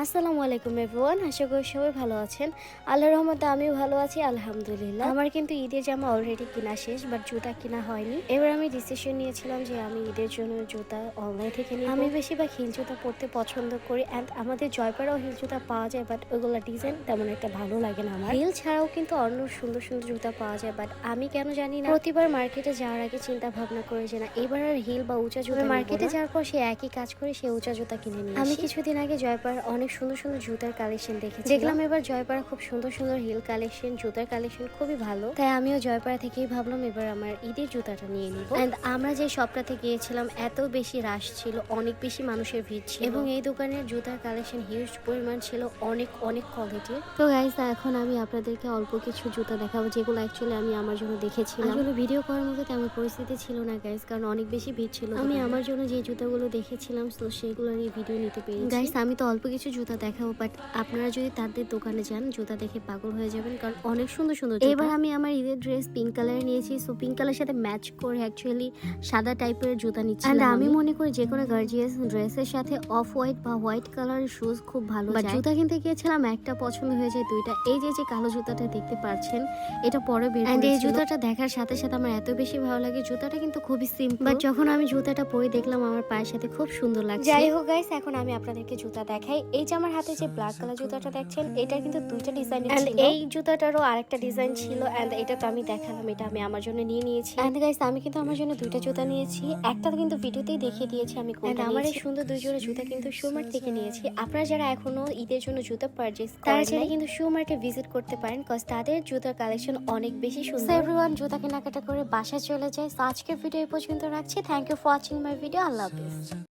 আসসালামু আলাইকুম এভরিওয়ান, আশা করি সবাই ভালো আছেন। আল্লাহর রহমতে আমিও ভালো আছি আলহামদুলিল্লাহ। আমার কিন্তু ঈদের জামা অলরেডি কেনা শেষ, বাট জুতা কেনা হয়নি। এবার আমি ডিসিশন নিয়েছিলাম যে আমি ঈদের জন্য জুতা অনলাইন থেকে নিব। আমি বেশিরভাগ হিল জুতা পরতে পছন্দ করি অ্যান্ড আমাদের জয়পাড়াও হিল জুতা পাওয়া যায়, বাট ওইগুলো ডিজাইন তেমন একটা ভালো লাগে না আমার। হিল ছাড়াও কিন্তু অন্য সুন্দর সুন্দর জুতা পাওয়া যায়, বাট আমি কেন জানি না প্রতিবার মার্কেটে যাওয়ার আগে চিন্তা ভাবনা করে যে না এবার আর হিল বা উঁচা জুতা মার্কেটে যাওয়ার পর সে একই কাজ করে, সে উঁচা জুতা কিনে নিয়ে আমি কিছুদিন আগে জয়পাড়া অনেক সুন্দর সুন্দর জুতার কালেকশন দেখেছি, দেখলাম এবার জয়পাড়া খুব সুন্দর সুন্দর হিল কালেকশন, জুতার কালেকশন খুবই ভালো। তাই আমিও জয়পাড়া থেকেই ভাবলাম এবার আমার ঈদের জুতাটা নিয়ে নিব। এন্ড আমরা যে শপটাতে গিয়েছিলাম এত বেশি রাশ ছিল, অনেক বেশি মানুষের ভিড় ছিল এবং এই দোকানের জুতার কালেকশন হিউজ পরিমাণ ছিল, অনেক অনেক কোয়ালিটির। তো গাইস এখন আমি আপনাদেরকে অল্প কিছু জুতা দেখাবো যেগুলো অ্যাকচুয়ালি আমি আমার জন্য দেখেছিলাম। আসলে ভিডিও করার মতো তেমন পরিস্থিতি ছিল না গাইস, কারণ অনেক বেশি ভিড় ছিল। আমি আমার জন্য যে জুতাগুলো দেখেছিলাম তো সেগুলো নিয়ে ভিডিও নিতে পেরেছি। গাইস আমি তো অল্প কিছু জুতা দেখাবো, বাট আপনারা যদি তাদের দোকানে যান জুতা দেখে পাগল হয়ে যাবেন, কারণ অনেক সুন্দর সুন্দর। এবার আমি আমার ঈদের ড্রেস পিঙ্ক কালারে নিয়েছি, সো পিঙ্ক কালারের সাথে ম্যাচ করে অ্যাকচুয়ালি সাদা টাইপের জুতা নিচ্ছি। আর আমি মনে করি যে কোনো গার্জিয়াস ড্রেসের সাথে অফ হোয়াইট বা হোয়াইট কালারের শুজ খুব ভালো যায়। জুতা কিনতে গিয়েছিলাম, একটা পছন্দ হয়ে যায় দুইটা। এই যে কালো জুতাটা দেখতে পাচ্ছেন, এটা পরে বের করেছি। এই জুতাটা দেখার সাথে সাথে আমার এত বেশি ভালো লাগে। জুতাটা কিন্তু খুবই সিম্পল, বাট যখন আমি জুতাটা পরে দেখলাম আমার পায়ের সাথে খুব সুন্দর লাগছে। যাই হোক গাইস, এখন আমি আপনাদেরকে জুতা দেখাই। এই যে আমার হাতে যে ব্ল্যাক কালার জুতাটা দেখছেন, এটা কিন্তু দুইটা ডিজাইন ছিল। এই জুতাটারও আরেকটা ডিজাইন ছিল এন্ড এটা তো আমি দেখালাম, এটা আমি আমার জন্য নিয়ে নিয়েছি। এন্ড গাইস আমি কিন্তু আমার জন্য দুইটা জুতা নিয়েছি, একটা কিন্তু ভিডিওতেই দেখিয়ে দিয়েছি আমি কোনটা। আমার এই সুন্দর দুই জোড়া জুতা কিন্তু শোমার্ট থেকে নিয়েছি। আপনারা যারা এখনো ঈদের জন্য জুতা পারচেজ করেন তারা চাইলে কিন্তু শোমার্টে ভিজিট করতে পারেন, কজ তাদের জুতার কালেকশন অনেক বেশি সুন্দর। এভরিওয়ান জুতা কেনাকাটা করে বাসায় চলে যায়। আজকের ভিডিও এই পর্যন্ত রাখছি। Thank you for watching my video. আল্লাহ হাফেজ।